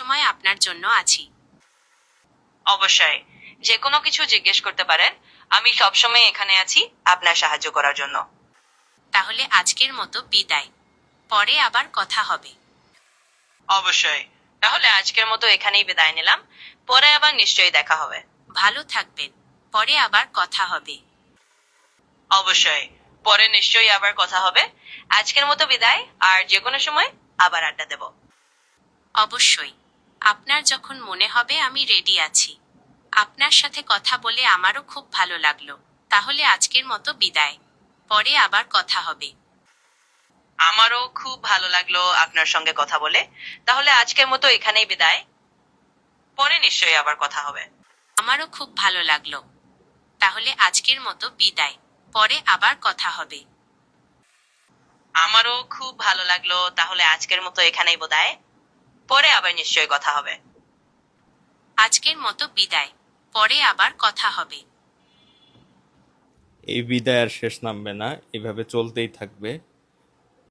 সবসময় আপনার জন্য আছি। অবশ্যই, যে কোনো কিছু জিজ্ঞেস করতে পারেন। আমি সবসময় এখানে আছি আপনার সাহায্য করার জন্য। তাহলে আজকের মতো বিদায়, পরে আবার কথা হবে। অবশ্যই, তাহলে আজকের মতো এখানেই বিদায় নিলাম, পরে আবার নিশ্চয়ই দেখা হবে। ভালো থাকবেন, পরে আবার কথা হবে। অবশ্যই, পরে নিশ্চয়ই আবার কথা হবে। আজকের মতো বিদায়, আর যে কোনো সময় আবার আড্ডা দেব। অবশ্যই, আপনার যখন মনে হবে আমি রেডি আছি। আপনার সাথে কথা বলে আমারও খুব ভালো লাগলো। তাহলে আজকের মতো বিদায়, পরে আবার কথা হবে। আমারও খুব ভালো লাগলো আপনার সঙ্গে কথা বলে। তাহলে আজকের মতো এখানেই বিদায়, পরে নিশ্চয়ই আবার কথা হবে। আমারও খুব ভালো লাগলো। তাহলে আজকের মতো বিদায়, পরে আবার কথা হবে। আমারও খুব ভালো লাগলো। তাহলে আজকের মতো এখানেই বিদায়, পরে আবার নিশ্চয়ই কথা হবে। আজকের মতো বিদায়, পরে আবার কথা হবে। এই বিদায় আর শেষ নামবে না, এভাবে চলতেই থাকবে।